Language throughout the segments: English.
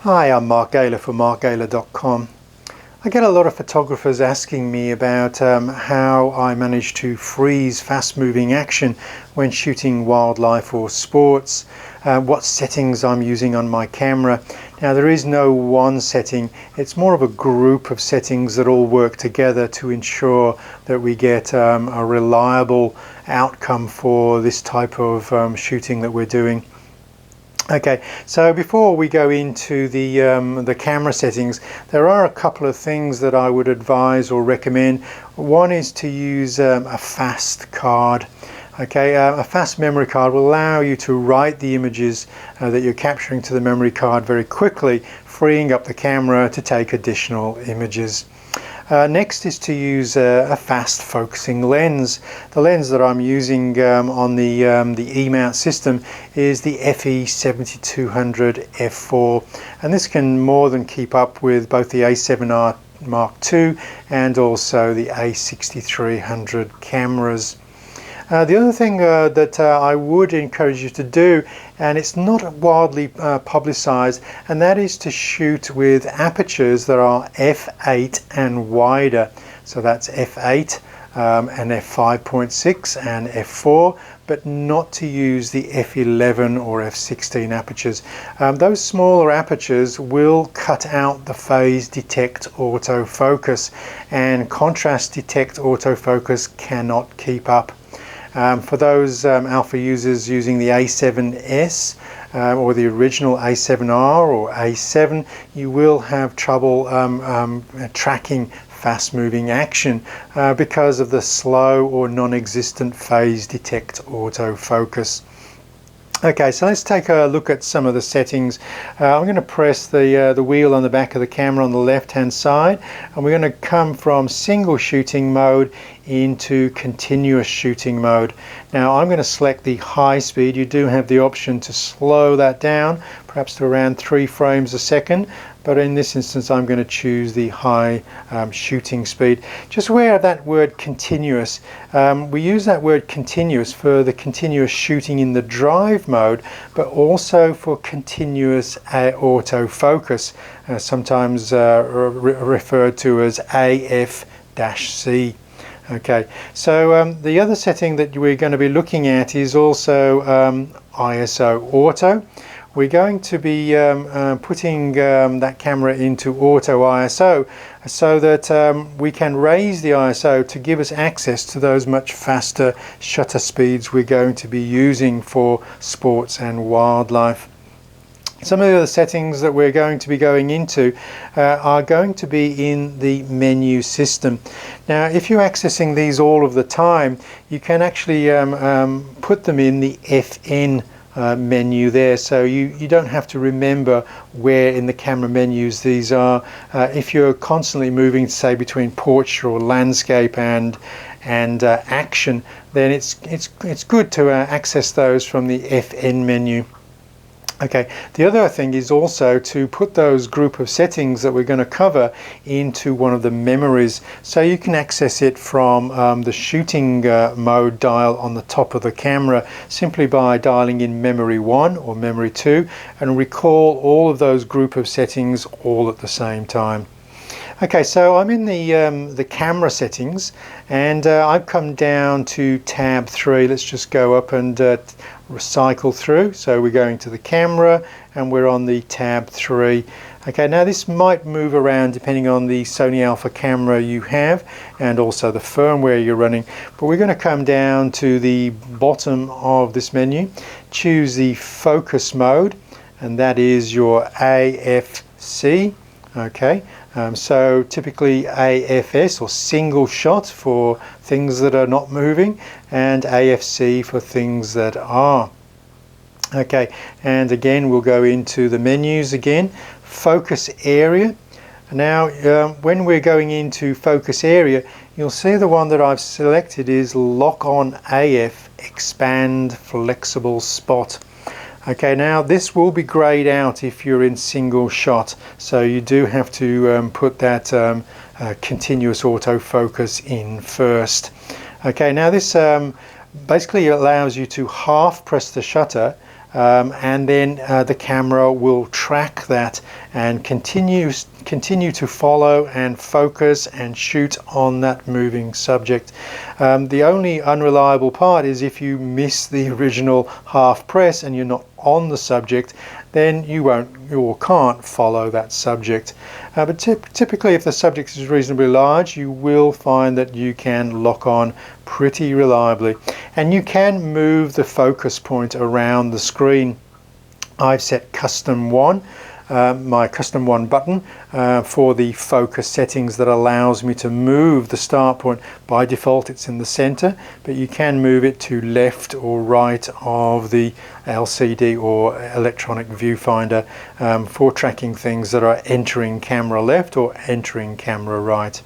Hi, I'm Mark Gaylor from markgaylor.com. I get a lot of photographers asking me about how I manage to freeze fast-moving action when shooting wildlife or sports, what settings I'm using on my camera. Now, there is no one setting, it's more of a group of settings that all work together to ensure that we get a reliable outcome for this type of shooting that we're doing. Okay, so before we go into the camera settings, there are a couple of things that I would advise or recommend. One is to use a fast card. Okay, a fast memory card will allow you to write the images that you're capturing to the memory card very quickly, freeing up the camera to take additional images. Next is to use a fast focusing lens. The lens that I'm using on the E-mount system is the FE7200 f4, and this can more than keep up with both the A7R Mark II and also the A6300 cameras. The other thing that I would encourage you to do, and it's not widely publicized, and that is to shoot with apertures that are f8 and wider. So that's f8 and f5.6 and f4, but not to use the f11 or f16 apertures. Those smaller apertures will cut out the phase detect autofocus, and contrast detect autofocus cannot keep up. For those alpha users using the A7S or the original A7R or A7, you will have trouble tracking fast-moving action because of the slow or non-existent phase detect autofocus. Okay, so let's take a look at some of the settings. I'm going to press the wheel on the back of the camera on the left hand side, and we're going to come from single shooting mode into continuous shooting mode. Now I'm going to select the high speed. You do have the option to slow that down, perhaps to around 3 frames a second, but in this instance I'm going to choose the high shooting speed. Just aware of that word continuous. We use that word continuous for the continuous shooting in the drive mode, but also for continuous autofocus, sometimes referred to as AF-C. Okay, so the other setting that we're going to be looking at is also ISO auto. We're going to be putting that camera into auto ISO so that we can raise the ISO to give us access to those much faster shutter speeds we're going to be using for sports and wildlife. Some of the other settings that we're going to be going into are going to be in the menu system. Now, if you're accessing these all of the time, you can actually put them in the FN menu there, so you don't have to remember where in the camera menus these are. If you're constantly moving, say, between portrait or landscape and action, then it's good to access those from the FN menu. Okay, the other thing is also to put those group of settings that we're going to cover into one of the memories, so you can access it from the shooting mode dial on the top of the camera simply by dialing in memory 1 or memory 2 and recall all of those group of settings all at the same time. Okay, so I'm in the camera settings, and I've come down to tab 3. Let's just go up and recycle through. So we're going to the camera and we're on the tab 3. Okay, now this might move around depending on the Sony Alpha camera you have and also the firmware you're running, but we're going to come down to the bottom of this menu, choose the focus mode, and that is your AFC. Okay, so typically AFS or single shot for things that are not moving, and AFC for things that are. Okay, and again we'll go into the menus again, focus area. Now when we're going into focus area, you'll see the one that I've selected is lock on AF, expand flexible spot. Okay, now this will be grayed out if you're in single shot, so you do have to put that continuous autofocus in first. Okay, now this basically allows you to half press the shutter and then the camera will track that and continue to follow and focus and shoot on that moving subject. The only unreliable part is if you miss the original half press and you're not on the subject, then you won't or can't follow that subject. But typically, if the subject is reasonably large, you will find that you can lock on pretty reliably, and you can move the focus point around the screen. I've set custom 1, my custom 1 button for the focus settings that allows me to move the start point. By default it's in the center, but you can move it to left or right of the LCD or electronic viewfinder for tracking things that are entering camera left or entering camera right.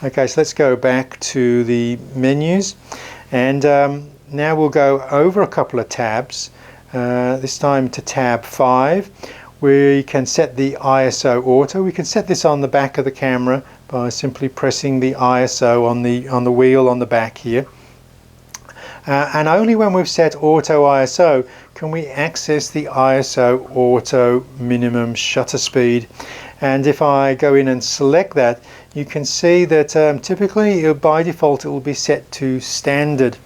Okay, so let's go back to the menus, and now we'll go over a couple of tabs, this time to tab 5. We can set the ISO auto. We can set this on the back of the camera by simply pressing the ISO on the wheel on the back here. And only when we've set auto ISO can we access the ISO auto minimum shutter speed. And if I go in and select that, you can see that typically by default it will be set to standard.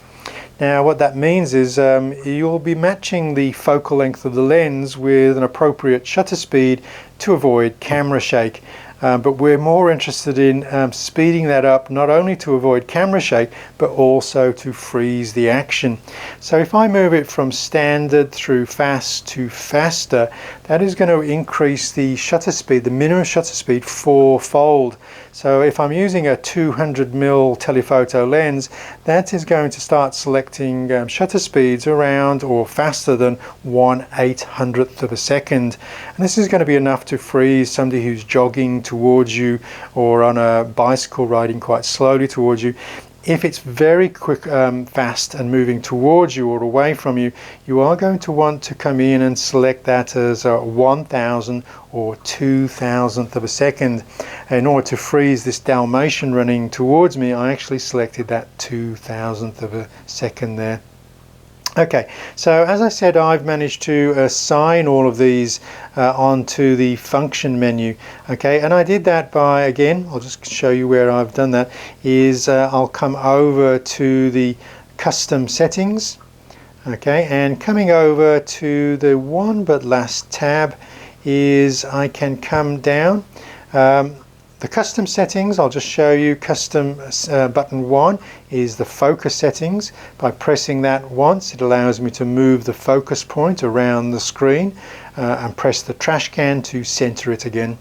Now what that means is you'll be matching the focal length of the lens with an appropriate shutter speed to avoid camera shake. But we're more interested in speeding that up, not only to avoid camera shake, but also to freeze the action. So if I move it from standard through fast to faster, that is going to increase the shutter speed, the minimum shutter speed, 4-fold. So if I'm using a 200mm telephoto lens, that is going to start selecting shutter speeds around or faster than 1/800th of a second. And this is going to be enough to freeze somebody who's jogging towards you or on a bicycle riding quite slowly towards you. If it's very quick, fast and moving towards you or away from you, you are going to want to come in and select that as a 1,000 or 2,000th of a second. In order to freeze this Dalmatian running towards me, I actually selected that 2,000th of a second there. Okay, so as I said, I've managed to assign all of these onto the function menu. Okay, and I did that by, again, I'll just show you where I've done that, is I'll come over to the custom settings. Okay, and coming over to the one but last tab is I can come down. The custom settings, I'll just show you. Custom button 1 is the focus settings. By pressing that once, it allows me to move the focus point around the screen and press the trash can to center it again.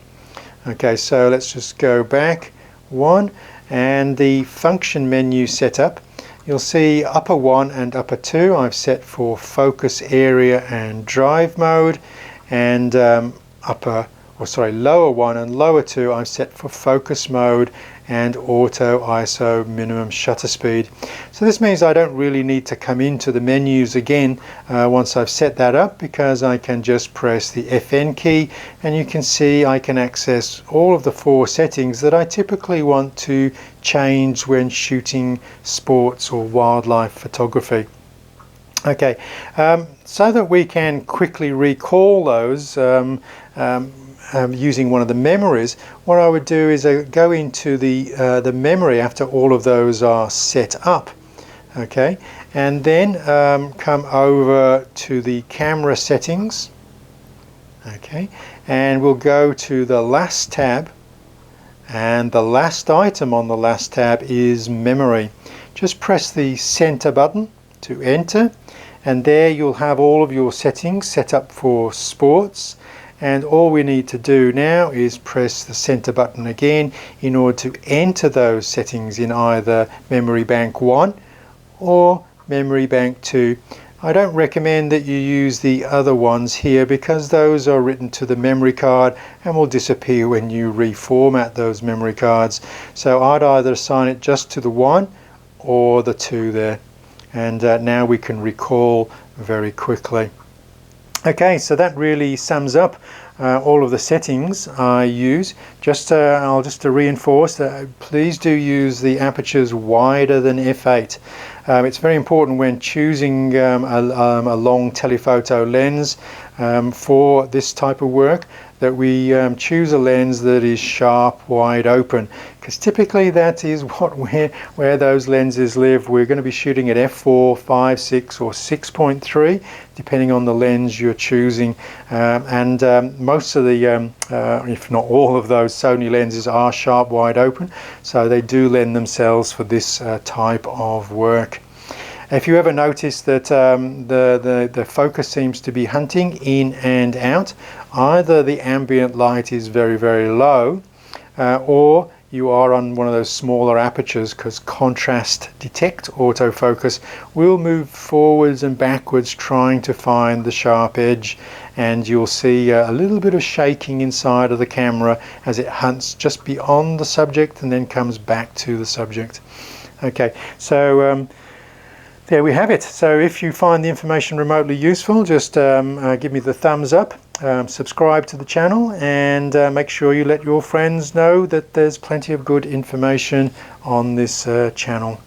Okay, so let's just go back one, and the function menu setup. You'll see upper 1 and upper 2 I've set for focus area and drive mode, and lower 1 and lower 2 I've set for focus mode and auto ISO minimum shutter speed. So this means I don't really need to come into the menus again once I've set that up, because I can just press the FN key and you can see I can access all of the 4 settings that I typically want to change when shooting sports or wildlife photography. Okay, so that we can quickly recall those using one of the memories, what I would do is go into the memory after all of those are set up. Okay, and then come over to the camera settings. Okay, and we'll go to the last tab, and the last item on the last tab is memory. Just press the center button to enter, and there you'll have all of your settings set up for sports. And all we need to do now is press the center button again in order to enter those settings in either memory bank 1 or memory bank 2. I don't recommend that you use the other ones here, because those are written to the memory card and will disappear when you reformat those memory cards. So I'd either assign it just to the 1 or the 2 there. And now we can recall very quickly. Okay, so that really sums up all of the settings I use. I'll just to reinforce that, please do use the apertures wider than f8. It's very important when choosing a long telephoto lens for this type of work that we choose a lens that is sharp wide open, because typically that is where those lenses live. We're going to be shooting at f4, 5, 6 or 6.3 depending on the lens you're choosing, and most of the if not all of those Sony lenses are sharp wide open, so they do lend themselves for this type of work. If you ever notice that the focus seems to be hunting in and out, either the ambient light is very, very low, or you are on one of those smaller apertures, because contrast detect autofocus will move forwards and backwards trying to find the sharp edge, and you'll see a little bit of shaking inside of the camera as it hunts just beyond the subject and then comes back to the subject. Okay, so there we have it. So if you find the information remotely useful, just give me the thumbs up, subscribe to the channel, and make sure you let your friends know that there's plenty of good information on this channel.